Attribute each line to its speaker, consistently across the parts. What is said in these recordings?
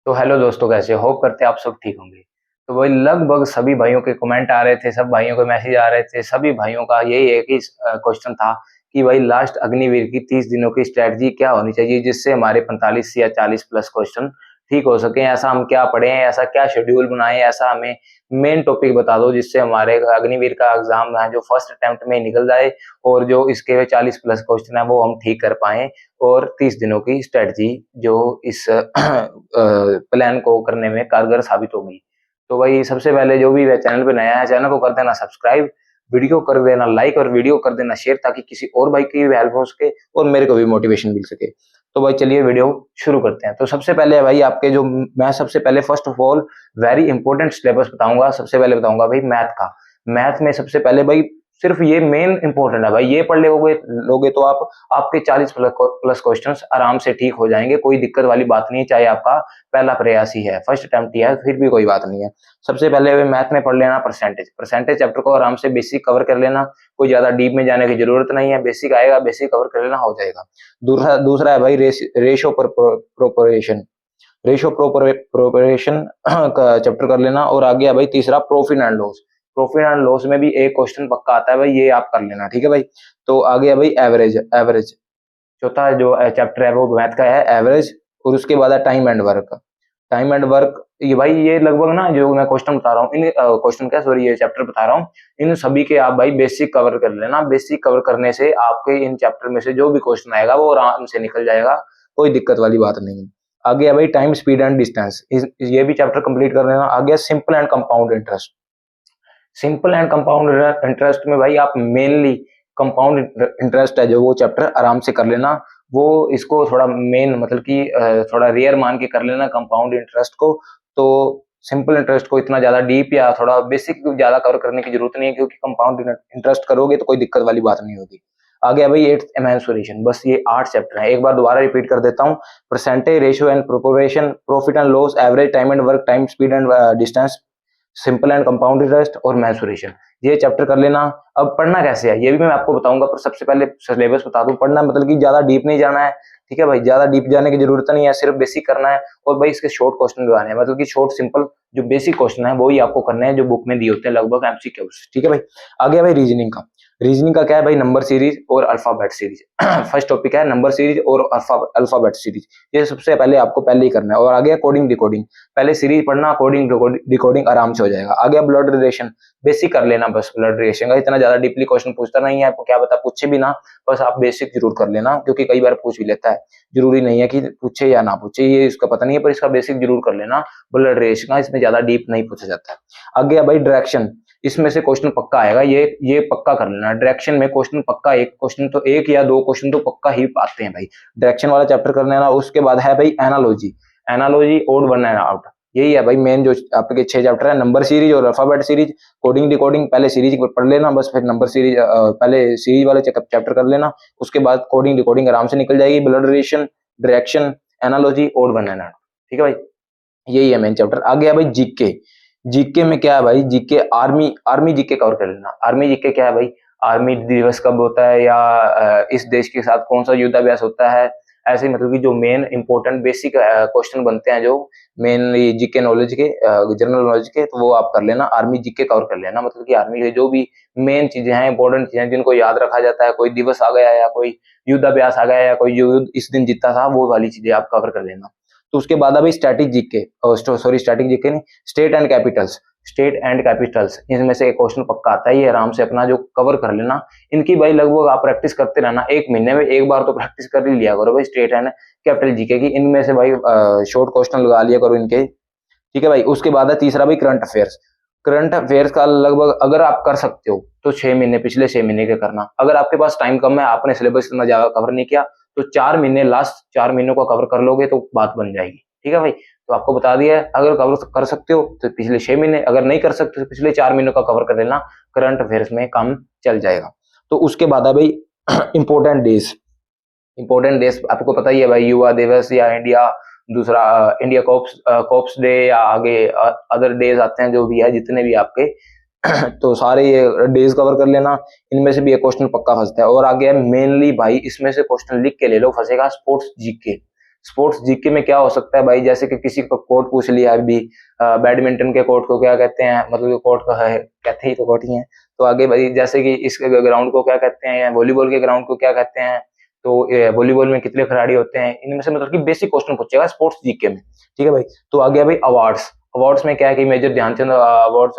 Speaker 1: तो हेलो दोस्तों, कैसे होप करते हैं आप सब ठीक होंगे। तो वही लगभग सभी भाइयों के कमेंट आ रहे थे, सब भाइयों के मैसेज आ रहे थे, सभी भाइयों का यही एक ही क्वेश्चन था कि भाई लास्ट अग्निवीर की 30 दिनों की स्ट्रैटेजी क्या होनी चाहिए जिससे हमारे 45 या 40 प्लस क्वेश्चन ठीक हो सके। ऐसा हम क्या पढ़ें, ऐसा क्या शेड्यूल बनाएं, ऐसा हमें मेन टॉपिक बता दो जिससे हमारे अग्निवीर का एग्जाम है जो फर्स्ट अटेम्प्ट में निकल जाए और जो इसके 40 प्लस क्वेश्चन है वो हम ठीक कर पाए और 30 दिनों की स्ट्रेटजी जो इस प्लान को करने में कारगर साबित होगी। तो भाई सबसे पहले जो भी चैनल पे नया है, चैनल को कर देना सब्सक्राइब, वीडियो कर देना लाइक और वीडियो कर देना शेयर ताकि किसी और भाई की भी हेल्प हो सके और मेरे को भी मोटिवेशन मिल सके। तो भाई चलिए वीडियो शुरू करते हैं। तो सबसे पहले भाई आपके जो मैं सबसे पहले first of all very important syllabus बताऊंगा। सबसे पहले बताऊंगा भाई मैथ का। मैथ में सबसे पहले भाई सिर्फ ये मेन इंपॉर्टेंट है भाई, ये पढ़ लोगे तो आपके 40 प्लस क्वेश्चंस आराम से ठीक हो जाएंगे। कोई दिक्कत वाली बात नहीं है, चाहे आपका पहला प्रयास ही है, फर्स्ट अटेम्प्ट ही है, फिर भी कोई बात नहीं है। सबसे पहले मैथ में पढ़ लेना परसेंटेज। परसेंटेज चैप्टर को आराम से बेसिक कवर कर लेना, कोई ज्यादा डीप में जाने की जरूरत नहीं है, बेसिक आएगा, बेसिक कवर कर लेना, हो जाएगा। दूसरा दूसरा है भाई रेशो प्रोपोर्शन। रेशो प्रोपोर्शन का चैप्टर कर लेना और आ गया भाई तीसरा profit and loss. Profit and loss में भी एक क्वेश्चन पक्का आता है भाई, ये आप कर लेना, ठीक है भाई। तो आ गया भाई एवरेज। एवरेज चौथा जो चैप्टर है वो मैथ का है, एवरेज। और उसके बाद है time and work. Time and work ये भाई ये लगभग ना जो मैं क्वेश्चन बता रहा हूँ इन क्वेश्चन क्या सॉरी ये चैप्टर बता रहा हूँ, इन सभी के आप भाई बेसिक कवर कर लेना। बेसिक कवर करने से आपके इन चैप्टर में से जो भी क्वेश्चन आएगा वो आराम से निकल जाएगा, कोई दिक्कत वाली बात नहीं है। आ गया भाई टाइम स्पीड एंड डिस्टेंस, ये भी चैप्टर कंप्लीट कर लेना। आ गया simple and compound interest. Simple and compound interest में भाई आप मेनली कंपाउंड इंटरेस्ट है जो वो चैप्टर आराम से कर लेना। वो इसको थोड़ा मेन मतलब कि थोड़ा रेयर मान के कर लेना कंपाउंड इंटरेस्ट को। तो सिंपल इंटरेस्ट को इतना ज्यादा डीप या थोड़ा बेसिक ज्यादा कवर करने की जरूरत नहीं है, क्योंकि कंपाउंड इंटरेस्ट करोगे तो कोई दिक्कत वाली बात नहीं होगी। आ गया भाई एट्थ इमेंसुरेशन। बस ये 8 चैप्टर है, एक बार दोबारा रिपीट कर देता हूँ। Percentage, ratio and proportion, profit and loss, average, time and work, time speed and distance, simple and compound interest और मेंसुरेशन, ये चैप्टर कर लेना। अब पढ़ना कैसे है ये भी मैं आपको बताऊंगा, पर सबसे पहले सिलेबस बता दूं। पढ़ना मतलब कि ज्यादा डीप नहीं जाना है, ठीक है भाई, ज्यादा डीप जाने की जरूरत नहीं है, सिर्फ बेसिक करना है। और भाई इसके शॉर्ट क्वेश्चन भी आने हैं, मतलब कि शॉर्ट सिंपल जो बेसिक क्वेश्चन है वो ही आपको करने हैं जो बुक में दिए होते हैं, लगभग एमसीक्यूज, ठीक है भाई। आ गया भाई रीजनिंग का। रीजनिंग का क्या है भाई, नंबर सीरीज और अल्फाबेट सीरीज। फर्स्ट टॉपिक है नंबर सीरीज और अल्फाबेट सीरीज, ये सबसे पहले आपको पहले ही करना है। और आ गया कोडिंग डिकोडिंग, पहले सीरीज पढ़ना, कोडिंग डिकोडिंग आराम से हो जाएगा। आ गया ब्लड रिलेशन, बेसिक कर लेना बस ब्लड रिलेशन का, इतना ज्यादा डीपली क्वेश्चन पूछता नहीं है, आपको क्या पता पूछे भी ना, बस आप बेसिक जरूर कर लेना, क्योंकि कई बार पूछ भी लेता है। जरूरी नहीं है कि पूछे या ना पूछे, ये इसका पता नहीं है, पर इसका बेसिक जरूर कर लेना ब्लड रिलेशन का, इसमें ज्यादा डीप नहीं पूछा जाता है। आ गया भाई डायरेक्शन, इसमें से क्वेश्चन पक्का आएगा, ये पक्का कर लेना। डायरेक्शन में क्वेश्चन पक्का, एक क्वेश्चन तो एक या दो क्वेश्चन तो पक्का ही आते हैं भाई, डायरेक्शन वाला चैप्टर कर लेना। उसके बाद है भाई analogy. Analogy odd one and out, यही है भाई मेन जो आपके 6 चैप्टर है, नंबर सीरीज और अल्फाबेट सीरीज। कोडिंग डिकोडिंग पहले सीरीज पढ़ लेना बस, फिर नंबर सीरीज पहले सीरीज वाले चैप्टर कर लेना, उसके बाद कोडिंग डिकोडिंग आराम से निकल जाएगी। Blood relation, direction, analogy, odd one and out, ठीक है भाई, यही है मेन चैप्टर। आ गया भाई जीके। जीके में क्या है भाई, जीके आर्मी जीके कवर कर लेना। आर्मी जीके क्या है भाई, आर्मी दिवस कब होता है, या इस देश के साथ कौन सा युद्धाभ्यास होता है, ऐसे मतलब कि जो मेन इंपॉर्टेंट बेसिक क्वेश्चन बनते हैं जो मेनली जीके नॉलेज के, जनरल नॉलेज के, तो वो आप कर लेना, आर्मी जीके कवर कर लेना। मतलब कि आर्मी के जो भी मेन चीजें हैं, इंपॉर्टेंट चीजें जिनको याद रखा जाता है, कोई दिवस आ गया या कोई युद्धाभ्यास आ गया या कोई युद्ध इस दिन जीता था, वो वाली चीजें आप कवर कर लेना। तो उसके बाद अभी static GK, sorry static GK नहीं, state and capitals. State and capitals इनमें से एक क्वेश्चन पक्का आता है, ये आराम से अपना जो कवर कर लेना। इनकी भाई लगभग आप प्रैक्टिस करते रहना, एक महीने में एक बार तो प्रैक्टिस कर ही लिया करो भाई, स्टेट एंड कैपिटल जीके की। इनमें से भाई शॉर्ट क्वेश्चन लगा लिया करो इनके, ठीक है भाई। उसके बाद है तीसरा भाई करंट अफेयर्स। करंट अफेयर्स का लगभग अगर आप कर सकते हो तो 6 महीने, पिछले 6 महीने के करना। अगर आपके पास टाइम कम है, आपने सिलेबस इतना ज्यादा कवर नहीं किया, तो 4 महीने, लास्ट 4 महीनों का कवर कर लोगे तो बात बन जाएगी, ठीक है भाई। तो आपको बता दिया है, अगर कवर कर सकते हो तो पिछले 6 महीने, अगर नहीं कर सकते तो पिछले 4 महीनों का कवर कर लेना, करंट अफेयर्स में काम चल जाएगा। तो उसके बाद है भाई इंपॉर्टेंट डेज। इंपॉर्टेंट डेज आपको पता ही है भाई, युवा दिवस या इंडिया, दूसरा इंडिया कॉप्स डे, या आगे अदर डेज आते हैं जो भी है जितने भी आपके तो सारे ये डेज कवर कर लेना। इनमें से भी एक क्वेश्चन पक्का फंसता है। और आगे है मेनली भाई, इसमें से क्वेश्चन लिख के ले लो, फंसेगा स्पोर्ट्स जीके। स्पोर्ट्स जीके में क्या हो सकता है भाई, जैसे कि किसी को कोर्ट पूछ लिया अभी, बैडमिंटन के कोर्ट को क्या कहते हैं, मतलब कोर्ट का है कहते ही तो कोर्ट ही है। तो आगे भाई जैसे कि इस ग्राउंड को क्या कहते हैं, वॉलीबॉल के ग्राउंड को क्या कहते हैं, तो वॉलीबॉल में कितने खिलाड़ी होते हैं, इनमें से मतलब कि बेसिक क्वेश्चन पूछेगा स्पोर्ट्स जीके में, ठीक है भाई। तो आ गया भाई अवार्ड्स। अवार्ड्स में क्या है कि मेजर ध्यानचंद अवार्ड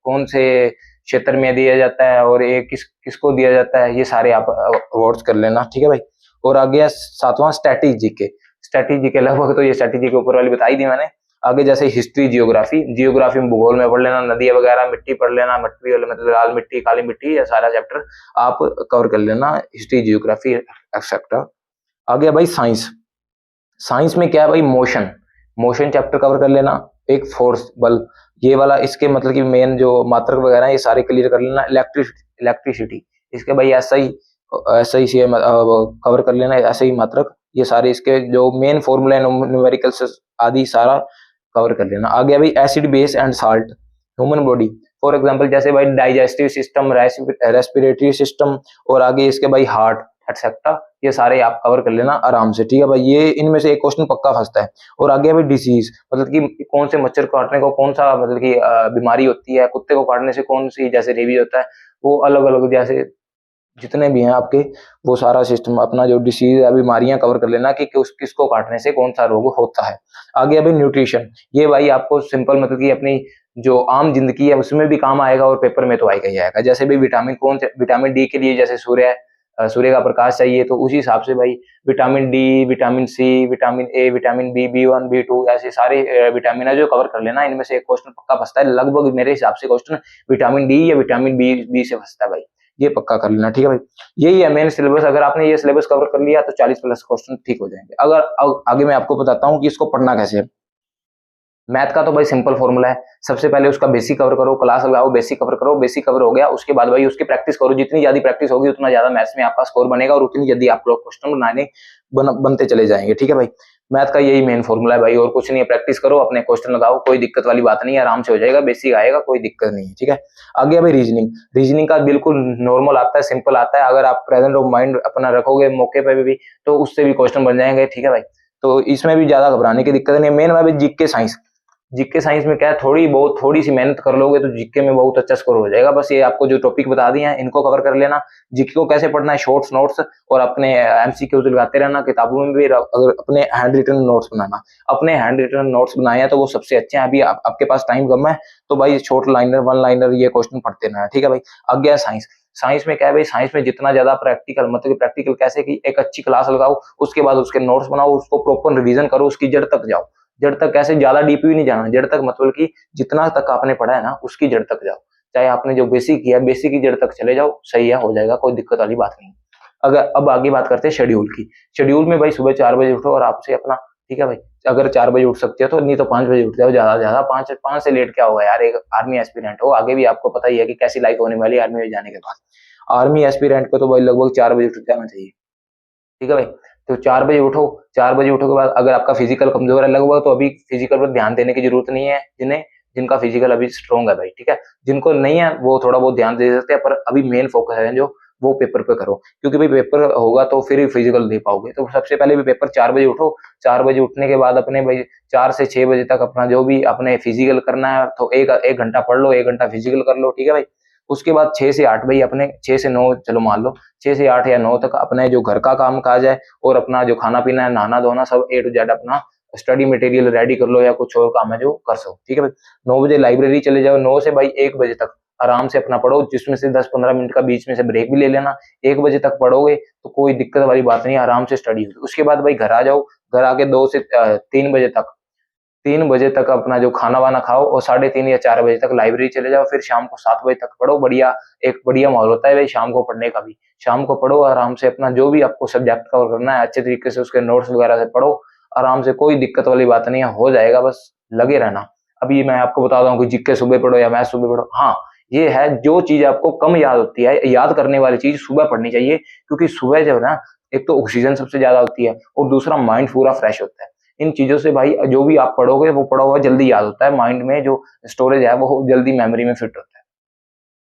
Speaker 1: कौन से क्षेत्र में दिया जाता है और ये किसको दिया जाता है, ये सारे आप अवार्ड्स कर लेना, ठीक है भाई। और आ गया सातवां स्टैटिक जीके। स्टैटिक जीके लगभग तो ये स्टैटिक जीके ऊपर वाली बताई दी मैंने। आगे जैसे हिस्ट्री, जियोग्राफी, जियोग्राफी में भूगोल में पढ़ लेना, नदियां वगैरह, मिट्टी पढ़ लेना, मिट्टी वाले मतलब लाल मिट्टी, काली मिट्टी, ये सारा चैप्टर आप कवर कर लेना, हिस्ट्री, जियोग्राफी एक्सेट्रा। आ गया भाई साइंस। साइंस में क्या है भाई, मोशन, मोशन चैप्टर कवर कर लेना, एक फोर्स बल, ये वाला इसके मतलब कि मेन जो मात्रक वगैरह है ये सारे क्लियर कर लेना। इलेक्ट्रिसिटी इसके भाई ऐसा ही सी कवर कर लेना, ऐसे ही मात्रक, ये सारे इसके जो मेन फॉर्मूला न्यूमेरिकल्स आदि सारा कवर कर लेना। आ गया भाई acid, base and salt, human body, for example जैसे भाई डाइजेस्टिव सिस्टम, रेस्पिरेटरी सिस्टम, और आगे इसके भाई हार्ट एक्सेट्रा, ये सारे आप कवर कर लेना आराम से, ठीक है भाई। ये इनमें से एक क्वेश्चन पक्का फंसता है। और आगे भाई डिसीज, मतलब कि कौन से मच्छर काटने को कौन सा मतलब कि बीमारी होती है, कुत्ते को काटने से कौन सी, जैसे रेबीज होता है, वो अलग अलग जैसे जितने भी हैं आपके, वो सारा सिस्टम अपना जो डिसीज या बीमारियां कवर कर लेना कि किसको काटने से कौन सा रोग होता है। आगे अभी न्यूट्रिशन, ये भाई आपको सिंपल मतलब कि अपनी जो आम जिंदगी है उसमें भी काम आएगा और पेपर में तो आएगा ही आएगा। जैसे भी विटामिन कौन से, विटामिन डी के लिए जैसे सूर्य का प्रकाश चाहिए, तो उसी हिसाब से भाई vitamin D, vitamin C, vitamin A, vitamin B, B one, B two, ऐसे सारे विटामिन है जो कवर कर लेना। इनमें से एक क्वेश्चन पक्का फंसता है, लगभग मेरे हिसाब से क्वेश्चन विटामिन डी या विटामिन बी से फंसता है भाई, ये पक्का कर लेना, ठीक है भाई। यही है मेन सिलेबस। अगर आपने ये सिलेबस कवर कर लिया तो 40 प्लस क्वेश्चन ठीक हो जाएंगे। अगर आगे मैं आपको बताता हूँ कि इसको पढ़ना कैसे है। मैथ का तो भाई सिंपल फॉर्मूला है, सबसे पहले उसका बेसिक कवर करो, क्लास लगाओ, बेसिक कवर करो, बेसिक कवर हो गया, उसके बाद भाई उसकी प्रैक्टिस करो, जितनी ज्यादा प्रैक्टिस होगी उतना ज्यादा मैथ्स में आपका स्कोर बनेगा और उतनी जल्दी आप लोग क्वेश्चन बनते चले जाएंगे, ठीक है भाई। मैथ का यही मेन फॉर्मूला है भाई, और कुछ नहीं है। प्रैक्टिस करो, अपने क्वेश्चन लगाओ, कोई दिक्कत वाली बात नहीं है, आराम से हो जाएगा, बेसिक आएगा, कोई दिक्कत नहीं है, ठीक है। आगे भाई रीजनिंग। रीजनिंग का बिल्कुल नॉर्मल आता है, सिंपल आता है, अगर आप प्रेजेंट ऑफ माइंड अपना रखोगे मौके पे भी तो उससे भी क्वेश्चन बन जाएंगे, ठीक है भाई। तो इसमें भी ज्यादा घबराने की दिक्कत नहीं है। मेन भाई जीके साइंस, जीके साइंस में क्या है, थोड़ी सी मेहनत कर लोगे तो जीके में बहुत अच्छा स्कोर हो जाएगा। बस ये आपको जो टॉपिक बता दिए हैं इनको कवर कर लेना। जीके को कैसे पढ़ना है, शॉर्ट्स नोट्स और अपने एमसीक्यूज लगाते रहना, किताबों में भी अगर अपने हैंड रिटन नोट्स बनाना, अपने हैंड रिटन नोट्स बनाए हैं तो वो सबसे अच्छे हैं। अभी आपके पास टाइम कम है तो भाई शॉर्ट लाइनर, वन लाइनर ये क्वेश्चन पढ़ते रहना, ठीक है भाई। अब गया साइंस। साइंस में क्या है भाई, साइंस में जितना ज्यादा प्रैक्टिकल, मतलब प्रैक्टिकल कैसे कि एक अच्छी क्लास लगाओ, उसके बाद उसके नोट्स बनाओ, उसको प्रॉपर रिवीजन करो, उसकी जड़ तक जाओ। जड़ तक कैसे, ज्यादा डीप भी नहीं जाना, जड़ तक मतलब कि जितना तक आपने पढ़ा है ना उसकी जड़ तक जाओ। चाहे आपने जो बेसिक किया बेसिक की जड़ तक चले जाओ, सही है, हो जाएगा, कोई दिक्कत वाली बात नहीं। अगर अब आगे बात करते हैं शेड्यूल की। शेड्यूल में भाई सुबह 4 बजे उठो और आपसे अपना, ठीक है भाई, अगर 4 बजे उठ सकते हो तो, नहीं तो 5 बजे उठ जाओ, ज्यादा ज्यादा 5 से लेट क्या होगा यार, एक आर्मी एस्पिरेंट हो, आगे भी आपको पता ही है कि कैसी लाइफ होने वाली है आर्मी में जाने के बाद। आर्मी एस्पिरेंट को तो भाई लगभग 4 बजे उठ जाना चाहिए, ठीक है भाई। तो 4 बजे उठो, 4 बजे उठो के बाद अगर आपका फिजिकल कमजोर है लगभग, तो अभी फिजिकल पर ध्यान देने की जरूरत नहीं है, जिनका फिजिकल अभी स्ट्रॉन्ग है भाई, ठीक है। जिनको नहीं है वो थोड़ा बहुत ध्यान दे सकते हैं, पर अभी मेन फोकस है जो वो पेपर पे करो, क्योंकि भाई पेपर होगा तो फिर फिजिकल दे पाओगे। तो सबसे पहले भी पेपर 4 बजे उठो, 4 बजे उठने के बाद अपने भाई 4 से 6 बजे तक अपना जो भी अपने फिजिकल करना है तो एक घंटा पढ़ लो, 1 घंटा फिजिकल कर लो, ठीक है भाई। उसके बाद 6 से 8 भाई अपने 6 से 9 चलो मान लो, 6 से 8 या 9 तक अपने जो घर का काम काज है और अपना जो खाना पीना है, नहाना धोना, सब ए टू जेड अपना स्टडी मटेरियल रेडी कर लो या कुछ और काम है जो कर सको, ठीक है भाई। 9 बजे लाइब्रेरी चले जाओ, 9 से भाई 1 बजे तक आराम से अपना पढ़ो, जिसमें से 10-15 मिनट का बीच में से ब्रेक भी ले लेना। 1 बजे तक पढ़ोगे तो कोई दिक्कत वाली बात नहीं, आराम से स्टडी होगी। उसके बाद भाई घर आ जाओ, घर आके 2 से 3 बजे तक, 3 बजे तक अपना जो खाना वाना खाओ और 3:30 या 4 बजे तक लाइब्रेरी चले जाओ, फिर शाम को 7 बजे तक पढ़ो। बढ़िया, एक बढ़िया माहौल होता है भाई शाम को पढ़ने का भी। शाम को पढ़ो आराम से, अपना जो भी आपको सब्जेक्ट कवर करना है अच्छे तरीके से उसके नोट्स वगैरह से पढ़ो आराम से, कोई दिक्कत वाली बात नहीं है, हो जाएगा, बस लगे रहना। अभी मैं आपको बताता हूँ कि जीके सुबह पढ़ो या मैथ सुबह पढ़ो, हाँ ये है जो चीज आपको कम याद होती है, याद करने वाली चीज सुबह पढ़नी चाहिए, क्योंकि सुबह जो है ना, एक तो ऑक्सीजन सबसे ज्यादा होती है और दूसरा माइंड पूरा फ्रेश होता है। इन चीजों से भाई जो भी आप पढ़ोगे वो पढ़ा हुआ जल्दी याद होता है, माइंड में जो स्टोरेज है वो जल्दी मेमोरी में फिट होता है।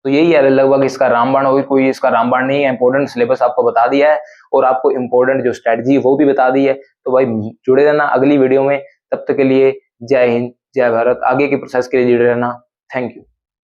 Speaker 1: तो यही है लगभग इसका रामबाण, और कोई इसका रामबाण नहीं है। इंपॉर्टेंट सिलेबस आपको बता दिया है और आपको इंपॉर्टेंट जो स्ट्रेटजी वो भी बता दी है। तो भाई जुड़े रहना अगली वीडियो में, तब तक के लिए जय हिंद, जय भारत। आगे के प्रोसेस के लिए जुड़े रहना। Thank you.